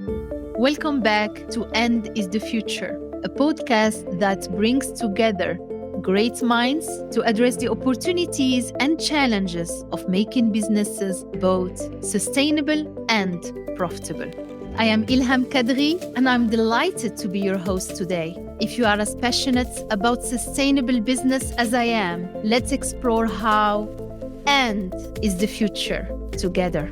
Welcome back to End is the Future, a podcast that brings together great minds to address the opportunities and challenges of making businesses both sustainable and profitable. I am Ilham Kadri, and I'm delighted to be your host today. If you are as passionate about sustainable business as I am, let's explore how End is the Future together.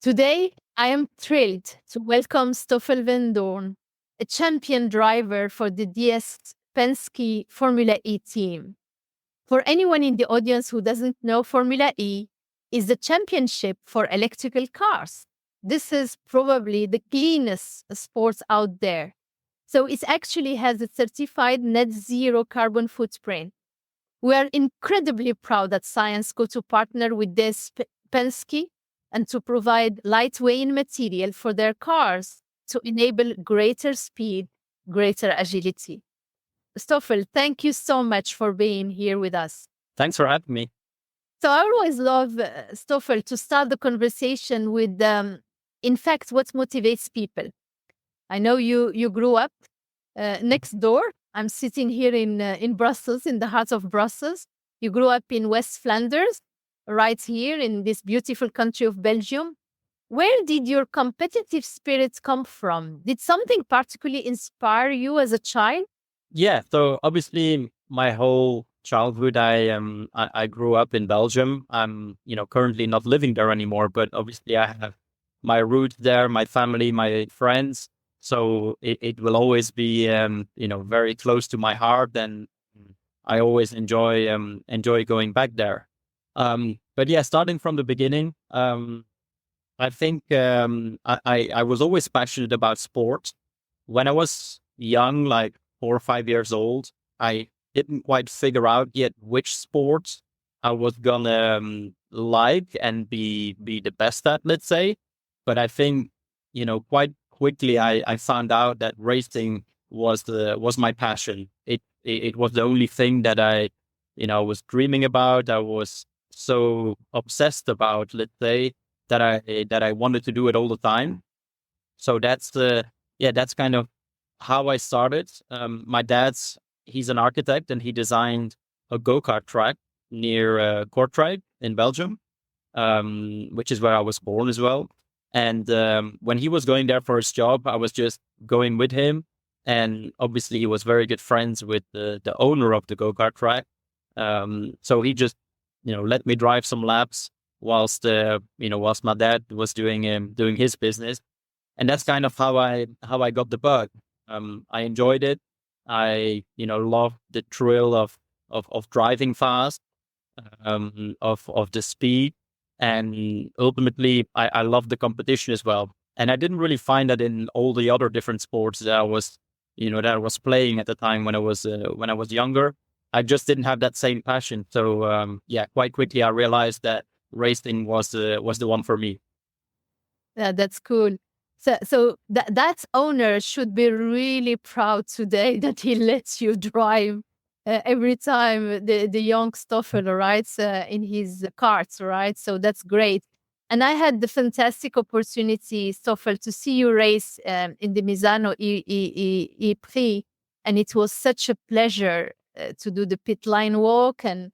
Today, I am thrilled to welcome Stoffel Vandoorne, a champion driver for the DS Penske Formula E team. For anyone in the audience who doesn't know, Formula E is the championship for electrical cars. This is probably the cleanest sport out there. So it actually has a certified net zero carbon footprint. We are incredibly proud at Syensco to partner with DS Penske and to provide lightweight material for their cars to enable greater speed, greater agility. Stoffel, thank you so much for being here with us. Thanks for having me. So I always love, Stoffel, to start the conversation with, in fact, what motivates people. I know you grew up next door. I'm sitting here in Brussels, in the heart of Brussels. You grew up in West Flanders, right here in this beautiful country of Belgium. Where did your competitive spirit come from? Did something particularly inspire you as a child? Yeah, so obviously my whole childhood, I grew up in Belgium. I'm currently not living there anymore, but obviously I have my roots there, my family, my friends. So it will always be very close to my heart, and I always enjoy going back there. But yeah, starting from the beginning, I think I was always passionate about sport. When I was young, like 4 or 5 years old, I didn't quite figure out yet which sport I was gonna like and be the best at, let's say. But I think, quite quickly I found out that racing was my passion. It was the only thing that I was dreaming about. I was so obsessed about, let's say, that I wanted to do it all the time. So that's kind of how I started. My he's an architect, and he designed a go-kart track near Kortrijk in Belgium, which is where I was born as well. And when he was going there for his job, I was just going with him. And obviously he was very good friends with the owner of the go-kart track. So he just let me drive some laps whilst my dad was doing his business. And that's kind of how I got the bug. I enjoyed it. I loved the thrill of driving fast, of the speed, and ultimately I loved the competition as well. And I didn't really find that in all the other different sports that I was playing at the time when I was younger. I just didn't have that same passion. So quite quickly I realized that racing was the one for me. Yeah, that's cool. So that owner should be really proud today that he lets you drive every time the young Stoffel rides in his karts, right? So that's great. And I had the fantastic opportunity, Stoffel, to see you race in the Misano E-Prix, and it was such a pleasure to do the pit line walk and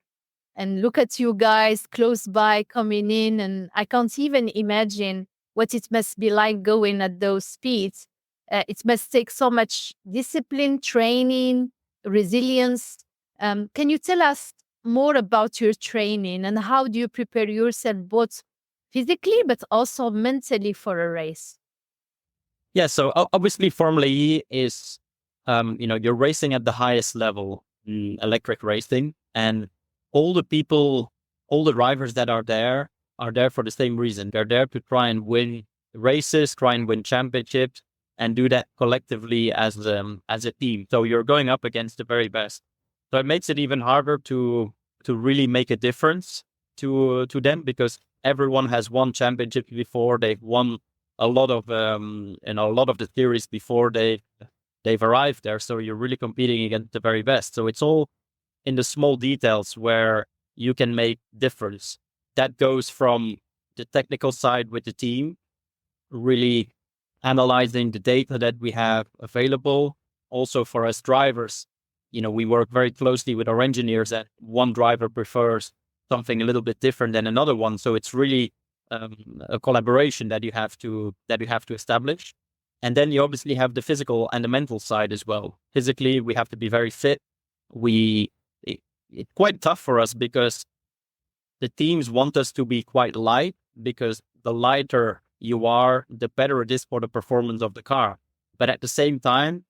look at you guys close by coming in. And I can't even imagine what it must be like going at those speeds. It must take so much discipline, training, resilience. Can you tell us more about your training and how do you prepare yourself both physically but also mentally for a race? Yeah, so obviously Formula E is, you're racing at the highest level in electric racing, and all the drivers that are there for the same reason. They're there to try and win races, try and win championships, and do that collectively as a team. So you're going up against the very best. So it makes it even harder to really make a difference to them, because everyone has won championships before. They've won a lot of the series before they've arrived there. So you're really competing against the very best. So it's all in the small details where you can make difference. That goes from the technical side with the team, really analyzing the data that we have available. Also for us drivers, we work very closely with our engineers, and one driver prefers something a little bit different than another one. So it's really a collaboration that you have to establish. And then you obviously have the physical and the mental side as well. Physically, we have to be very fit. It's quite tough for us because the teams want us to be quite light, because the lighter you are, the better it is for the performance of the car. But at the same time,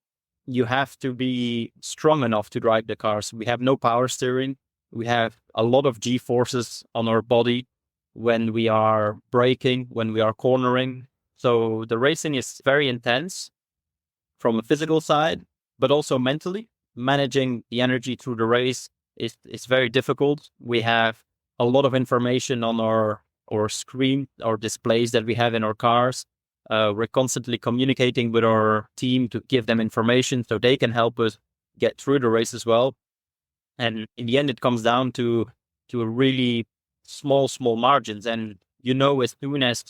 you have to be strong enough to drive the cars. We have no power steering. We have a lot of G forces on our body when we are braking, when we are cornering. So the racing is very intense from a physical side, but also mentally. Managing the energy through the race is very difficult. We have a lot of information on our screen, our displays that we have in our cars. We're constantly communicating with our team to give them information so they can help us get through the race as well. And in the end, it comes down to a really small margins. And as soon as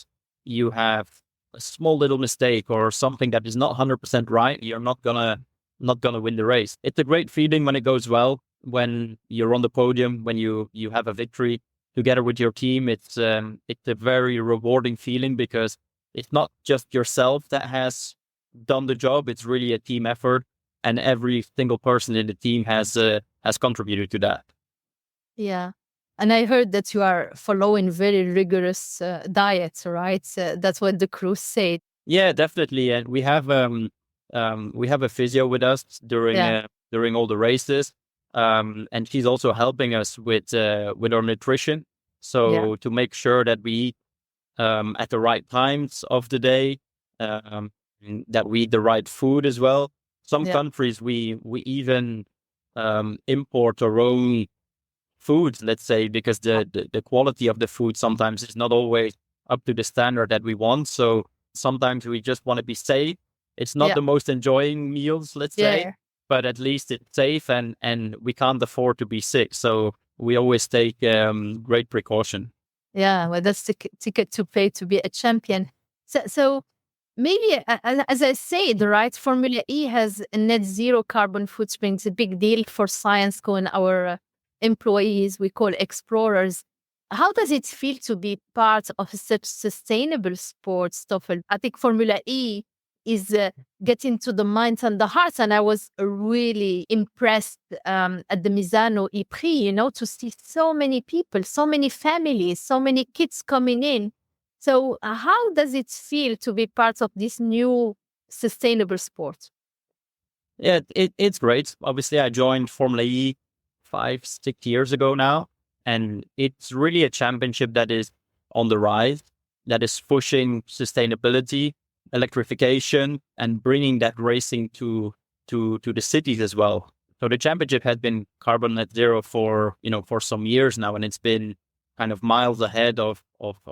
you have a small little mistake or something that is not 100% right, you're not gonna win the race. It's a great feeling when it goes well, when you're on the podium, when you have a victory together with your team. It's a very rewarding feeling, because it's not just yourself that has done the job. It's really a team effort, and every single person in the team has contributed to that. Yeah. And I heard that you are following very rigorous diets, right? That's what the crew said. Yeah, definitely. And we have a physio with us Yeah. during all the races, and she's also helping us with our nutrition. Yeah. So to make sure that we eat at the right times of the day, that we eat the right food as well. Some Yeah. countries we even import our own food, let's say, because the quality of the food sometimes is not always up to the standard that we want. So sometimes we just want to be safe. It's not Yeah. the most enjoying meals, let's say, Yeah. but at least it's safe, and we can't afford to be sick. So we always take great precaution. Yeah. Well, that's the ticket to pay to be a champion. So maybe, as I said, right, Formula E has a net zero carbon footprint. It's a big deal for Syensco and our employees, we call explorers. How does it feel to be part of such sustainable sport, Stoffel? I think Formula E is getting to the minds and the hearts. And I was really impressed at the Misano E-Prix, to see so many people, so many families, so many kids coming in. So how does it feel to be part of this new sustainable sport? Yeah, it's great. Obviously, I joined Formula E 5-6 years ago now, and it's really a championship that is on the rise, that is pushing sustainability, electrification, and bringing that racing to the cities as well. So the championship has been carbon net zero for some years now, and it's been kind of miles ahead of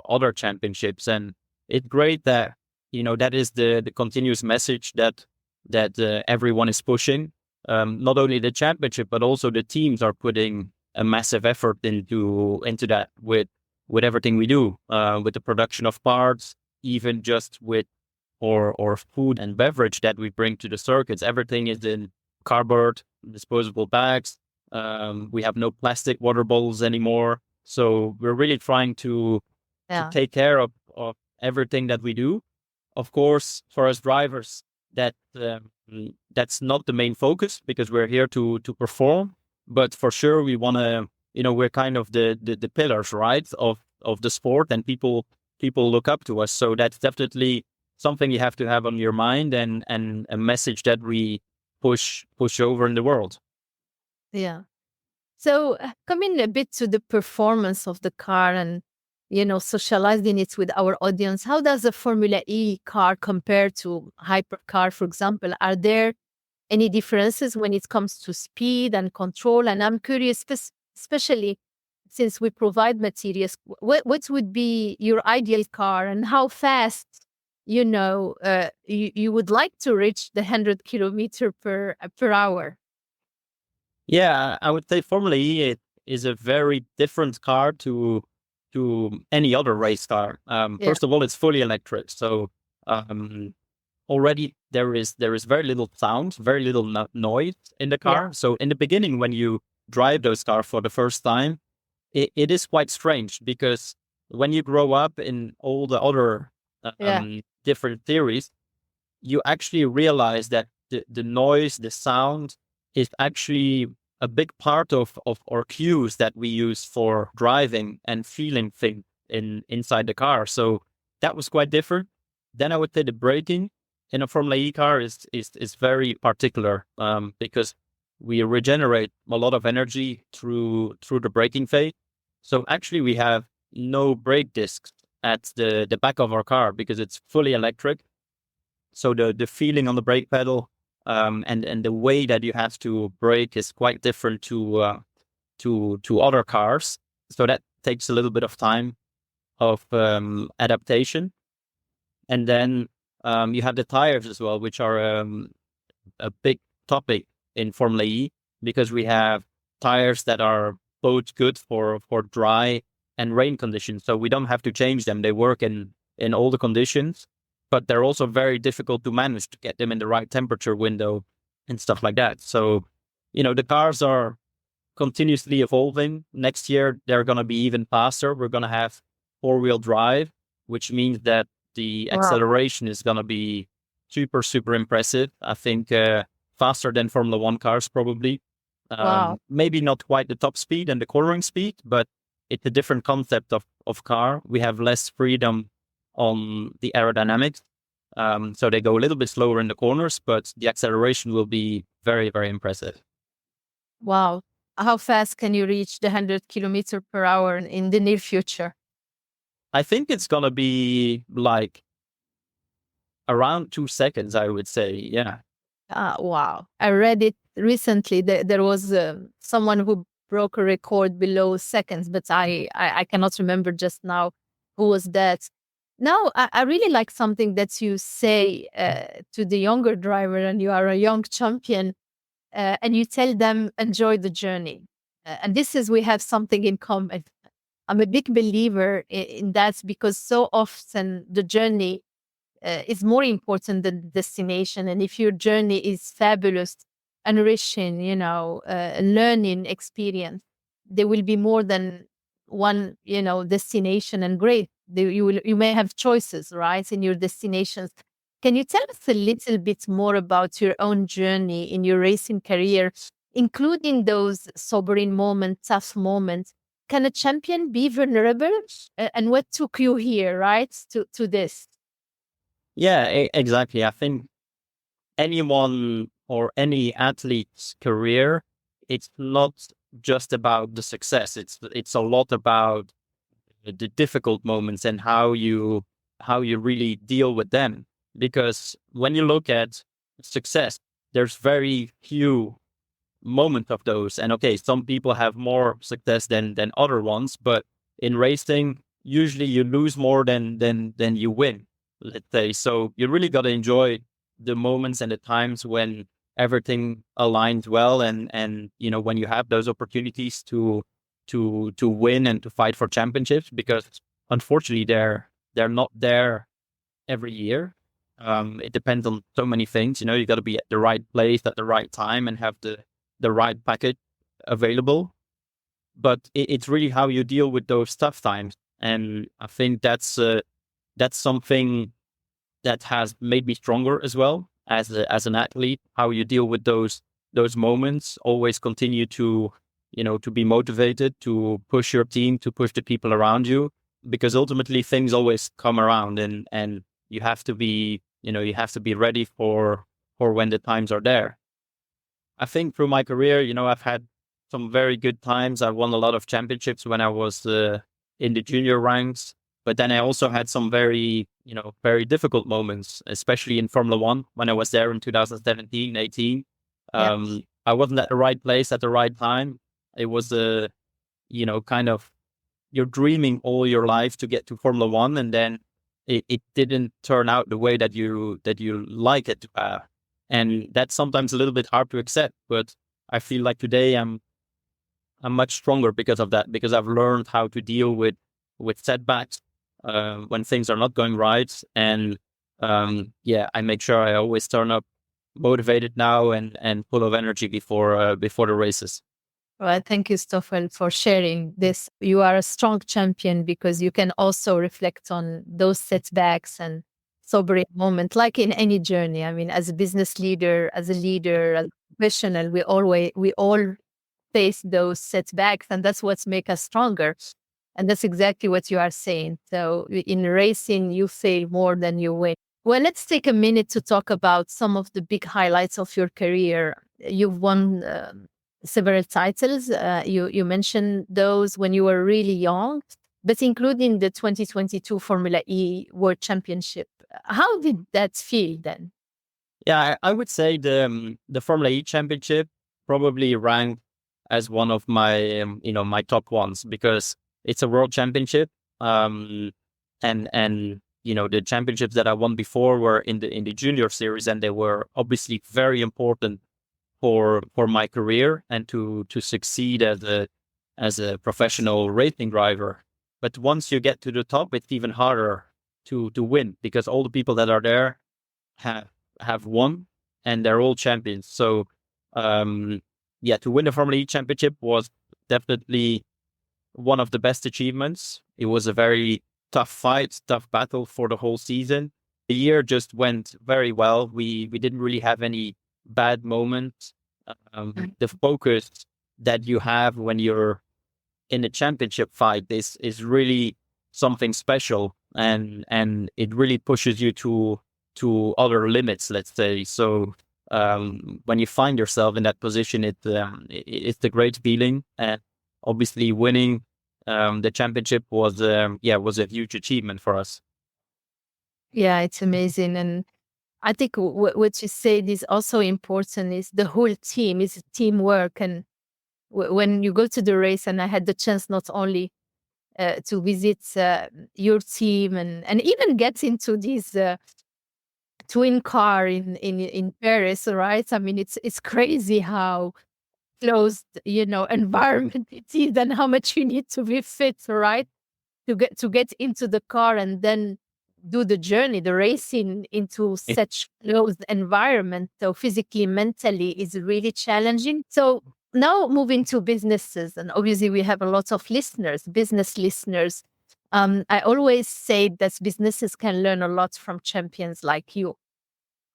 other championships. And it's great that that is the continuous message that everyone is pushing. Not only the championship, but also the teams are putting a massive effort into that with everything we do, with the production of parts, even just with or food and beverage that we bring to the circuits. Everything is in cardboard, disposable bags. We have no plastic water bottles anymore. So we're really trying to take care of everything that we do. Of course, for us drivers, that's not the main focus, because we're here to perform. But for sure, we want to, we're kind of the pillars, right, of the sport, and people look up to us. So that's definitely something you have to have on your mind, and a message that we push over in the world. Yeah. So coming a bit to the performance of the car and, socializing it with our audience, how does a Formula E car compare to hypercar, for example? Are there any differences when it comes to speed and control? And I'm curious, especially since we provide materials, what would be your ideal car, and how fast, you would like to reach the 100 kilometer per hour? Yeah, I would say Formula E is a very different car to to any other race car. Yeah. First of all, it's fully electric, so um, already there is very little sound, very little noise in the Yeah. car. So in the beginning, when you drive those cars for the first time, it is quite strange because when you grow up in all the other Yeah. different theories, you actually realize that the noise, the sound is actually a big part of our cues that we use for driving and feeling things inside the car. So that was quite different. Then I would say the braking in a Formula E car is very particular because we regenerate a lot of energy through the braking phase. So actually we have no brake discs at the back of our car because it's fully electric. So the feeling on the brake pedal and the way that you have to brake is quite different to other cars. So that takes a little bit of time of adaptation. And then you have the tires as well, which are a big topic in Formula E because we have tires that are both good for dry and rain conditions. So we don't have to change them. They work in all the conditions, but they're also very difficult to manage to get them in the right temperature window and stuff like that. So, the cars are continuously evolving. Next year, they're going to be even faster. We're going to have four-wheel drive, which means that the Wow. acceleration is going to be super, super impressive. I think faster than Formula One cars, probably. Wow. Maybe not quite the top speed and the cornering speed, but it's a different concept of car. We have less freedom on the aerodynamics. So they go a little bit slower in the corners, but the acceleration will be very, very impressive. Wow. How fast can you reach the 100 km/h in the near future? I think it's going to be like around 2 seconds, I would say. Yeah. Wow. I read it recently. There was someone who broke a record below seconds, but I cannot remember just now who was that. Now, I really like something that you say to the younger driver, and you are a young champion, and you tell them, enjoy the journey. And this is, we have something in common. I'm a big believer in that because so often the journey is more important than the destination. And if your journey is fabulous, enriching, learning experience, there will be more than one, destination and great. You may have choices, right, in your destinations. Can you tell us a little bit more about your own journey in your racing career, including those sobering moments, tough moments? Can a champion be vulnerable? And what took you here, right, to this? Yeah, exactly. I think anyone or any athlete's career, it's not just about the success. It's a lot about the difficult moments and how you really deal with them. Because when you look at success, there's very few moments of those. And okay, some people have more success than other ones, but in racing, usually you lose more than you win, let's say. So you really got to enjoy the moments and the times when everything aligns well and when you have those opportunities to win and to fight for championships, because unfortunately they're not there every year. It depends on so many things. You got to be at the right place at the right time and have the right package available. But it's really how you deal with those tough times, and I think that's something that has made me stronger as well as an athlete. How you deal with those moments, always continue to be motivated, to push your team, to push the people around you, because ultimately things always come around, and you have to be ready for when the times are there. I think through my career, I've had some very good times. I won a lot of championships when I was in the junior ranks, but then I also had some very difficult moments, especially in Formula One when I was there in 2017, 18. Yeah. I wasn't at the right place at the right time. It was kind of you're dreaming all your life to get to Formula One, and then it didn't turn out the way that you like it to have. And that's sometimes a little bit hard to accept, but I feel like today I'm much stronger because of that, because I've learned how to deal with with setbacks, when things are not going right. And I make sure I always turn up motivated now and full of energy before the races. Well, thank you, Stoffel, for sharing this. You are a strong champion because you can also reflect on those setbacks and sobering moment, like in any journey. I mean, as a business leader, as a leader, as a professional, we all face those setbacks, and that's what's make us stronger. And that's exactly what you are saying. So in racing, you fail more than you win. Well, let's take a minute to talk about some of the big highlights of your career. You've won several titles. You mentioned those when you were really young, but including the 2022 Formula E World Championship. How did that feel then? Yeah, I would say the Formula E Championship probably ranked as one of my my top ones, because it's a world championship, and the championships that I won before were in the junior series, and they were obviously very important for my career and to succeed as a professional racing driver. But once you get to the top, it's even harder to win, because all the people that are there have have won, and they're all champions. So to win the Formula E Championship was definitely one of the best achievements. It was a very tough fight, tough battle for the whole season. The year just went very well. We didn't really have any bad moments. The focus that you have when you're in a championship fight is really something special, and it really pushes you to other limits, let's say. So when you find yourself in that position, it's a great feeling, and obviously winning the championship was a huge achievement for us. Yeah, it's amazing. And I think what you said is also important is the whole team, is teamwork. And when you go to the race, and I had the chance not only to visit your team and even get into this twin car in Paris, right? I mean, it's crazy how closed, environment it is, and how much you need to be fit, right? To get into the car and then do the journey, the racing into such closed environment. So physically, mentally is really challenging. So now moving to businesses, and obviously we have a lot of listeners, business listeners. I always say that businesses can learn a lot from champions like you.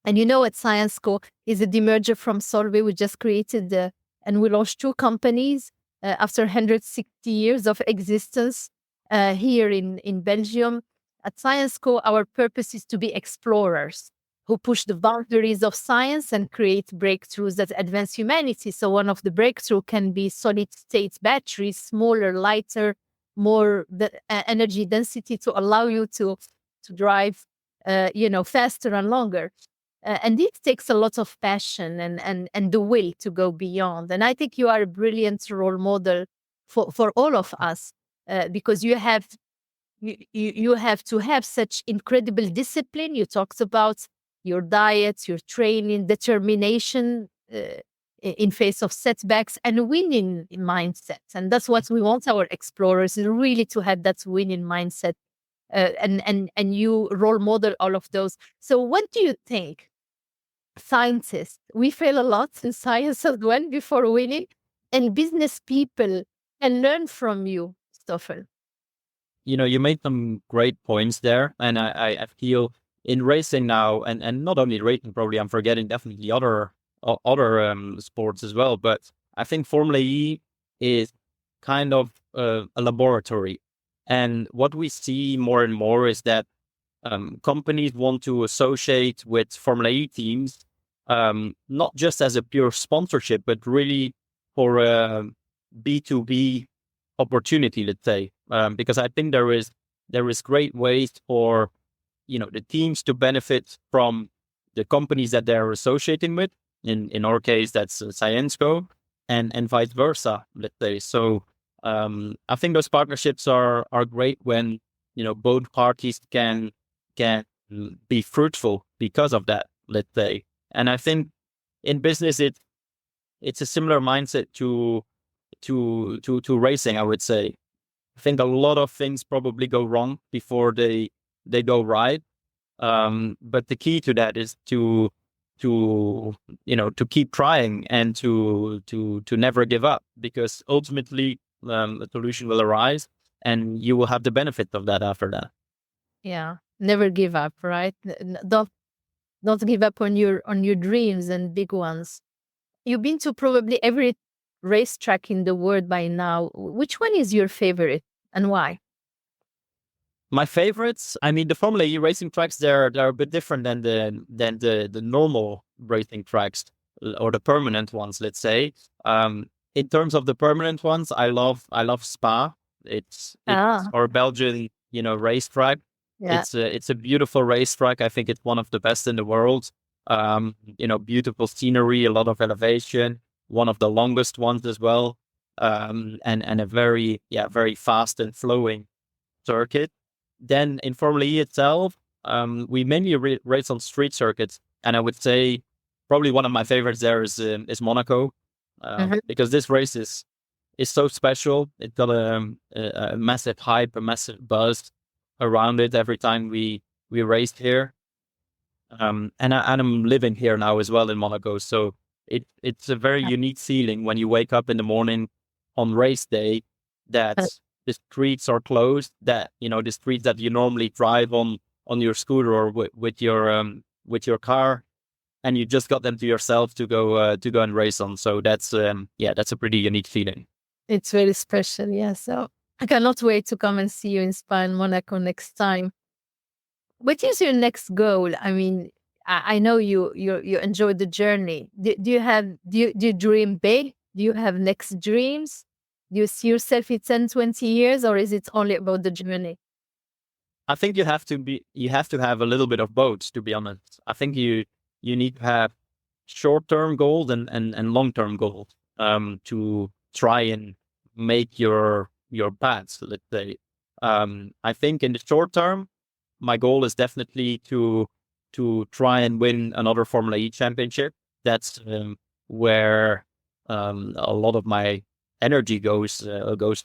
And at Science Co is a demerger from Solvay. We just created and we launched two companies after 160 years of existence here in Belgium. At Science Co, our purpose is to be explorers who push the boundaries of science and create breakthroughs that advance humanity. So one of the breakthrough can be solid state batteries, smaller, lighter, more energy density to allow you to drive, faster and longer. And this takes a lot of passion and the will to go beyond. And I think you are a brilliant role model for all of us, because you have to have such incredible discipline. You talked about your diet, your training, determination in face of setbacks, and winning mindset. And that's what we want our explorers, is really to have that winning mindset. And you role model all of those. So what do you think? Scientists, we fail a lot in science as well before winning, and business people can learn from you, Stoffel. You made some great points there, and I feel in racing now, and not only racing, probably I'm forgetting definitely other sports as well, but I think Formula E is kind of a laboratory. And what we see more and more is that companies want to associate with Formula E teams, not just as a pure sponsorship, but really for a B2B opportunity, let's say, because I think there is great ways for the teams to benefit from the companies that they're associating with. In our case, that's Syensco, and vice versa, let's say. So I think those partnerships are great when both parties can be fruitful because of that, let's say. And I think in business it's a similar mindset to racing, I would say. I think a lot of things probably go wrong before they go right. But the key to that is to keep trying and to never give up, because ultimately a solution will arise and you will have the benefit of that after that. Yeah. Never give up, right? Don't give up on your dreams and big ones. You've been to probably every racetrack in the world by now. Which one is your favorite and why? My favorites, I mean, the Formula E racing tracks, they're a bit different than the normal racing tracks, or the permanent ones, let's say. In terms of the permanent ones, I love Spa. It's Ah, our Belgian, racetrack. yeah. It's a beautiful racetrack. I think it's one of the best in the world. Beautiful scenery, a lot of elevation, one of the longest ones as well. And a very fast and flowing circuit. Then in Formula E itself, we mainly race on street circuits, and I would say probably one of my favorites there is Monaco, Mhm. because this race is so special. It got a massive hype, a massive buzz around it every time we raced here. And I'm living here now as well in Monaco, so it's a very unique feeling when you wake up in the morning on race day that the streets are closed. That the streets that you normally drive on your scooter or with your car, and you just got them to yourself to go and race on. So that's a pretty unique feeling. It's very special, yeah. So I cannot wait to come and see you in Spa and Monaco next time. What is your next goal? I mean, I know you enjoy the journey. Do you dream big? Do you have next dreams? Do you see yourself in 10, 20 years, or is it only about the journey? I think you have to have a little bit of both, to be honest. I think you need to have short-term goals and long-term goals, to try and make your paths, let's say. I think in the short term, my goal is definitely to try and win another Formula E championship. That's where a lot of my energy goes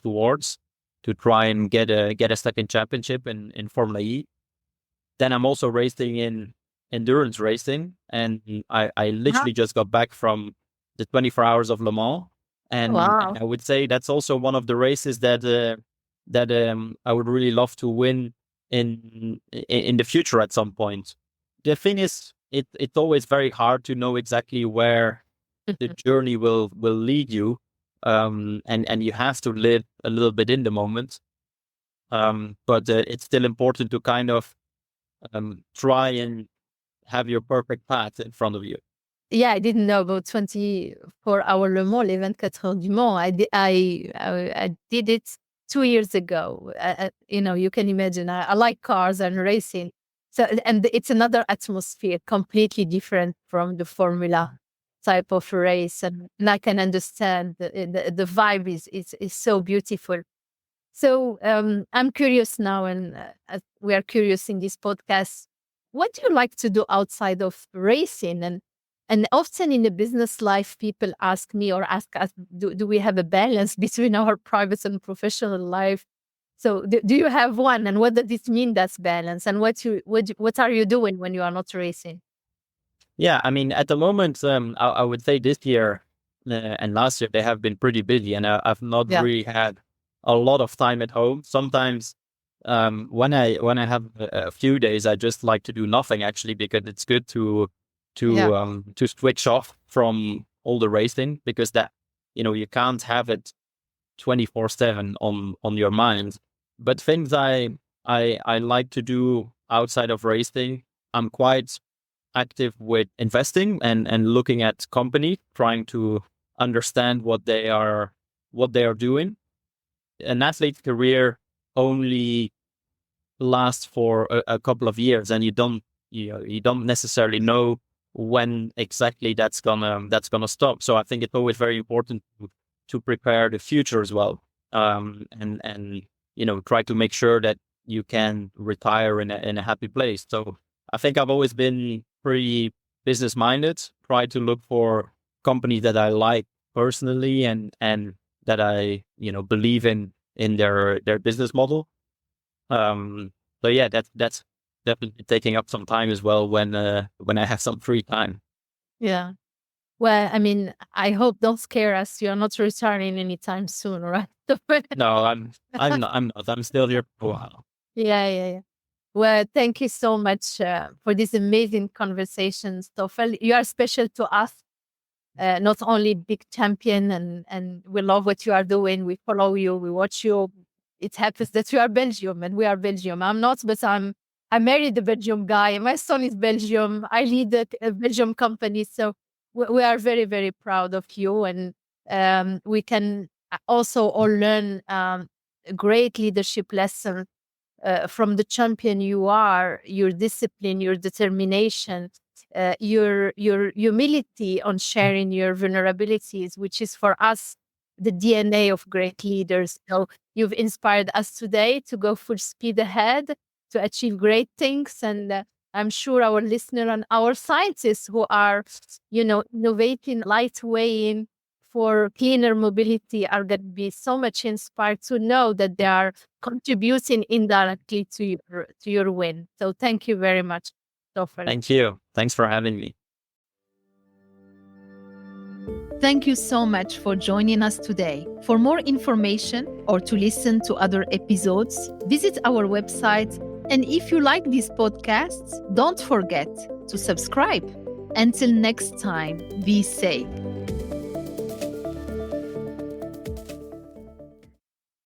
towards, to try and get a second championship in Formula E. Then I'm also racing in endurance racing, and I Uh-huh. literally just got back from the 24 hours of Le Mans, and Wow. I would say that's also one of the races that I would really love to win in the future at some point. The thing is, it's always very hard to know exactly where the journey will lead you, and you have to live a little bit in the moment. But it's still important to kind of try and have your perfect path in front of you. Yeah, I didn't know about 24-hour Le Mans, les 24 heures du Mans. I did it 2 years ago. You can imagine, I like cars and racing. So, and it's another atmosphere, completely different from the Formula type of race. And I can understand the vibe is so beautiful. So I'm curious now, and as we are curious in this podcast. What do you like to do outside of racing? And often in the business life, people ask me or ask us, do we have a balance between our private and professional life? So do you have one? And what does it mean, that's balance? And what are you doing when you are not racing? Yeah, I mean, at the moment, I would say this year and last year they have been pretty busy, and I've not Yeah, really had a lot of time at home. Sometimes, when I have a few days, I just like to do nothing actually, because it's good yeah, to switch off from all the racing, because that you can't have it 24/7 on your mind. But things I like to do outside of racing, I'm quite active with investing and looking at company, trying to understand what they are doing. An athlete's career only lasts for a couple of years, and you don't necessarily know when exactly that's gonna stop. So I think it's always very important to prepare the future as well, and try to make sure that you can retire in a happy place. So I think I've always been pretty business minded. Try to look for companies that I like personally, and that I believe in in their business model. So yeah, that's definitely taking up some time as well when I have some free time. Yeah. Well, I mean, I hope don't scare us. You're not retiring anytime soon, right? No, I'm not. I'm still here for a while. Yeah, yeah, yeah. Well, thank you so much for this amazing conversation, Stoffel. You are special to us. Not only big champion, and we love what you are doing. We follow you, we watch you. It happens that you are Belgium and we are Belgium. I'm not, but I married a Belgium guy. My son is Belgium. I lead a Belgium company, so we are very, very proud of you, and we can also all learn a great leadership lesson from the champion you are, your discipline, your determination, your humility on sharing your vulnerabilities, which is for us the DNA of great leaders. So you've inspired us today to go full speed ahead, to achieve great things. And I'm sure our listener and our scientists who are, innovating, lightweighting for cleaner mobility are going to be so much inspired to know that they are contributing indirectly to your win. So thank you very much, Stoffel. Thank you. Thanks for having me. Thank you so much for joining us today. For more information or to listen to other episodes, visit our website. And if you like these podcasts, don't forget to subscribe. Until next time, be safe.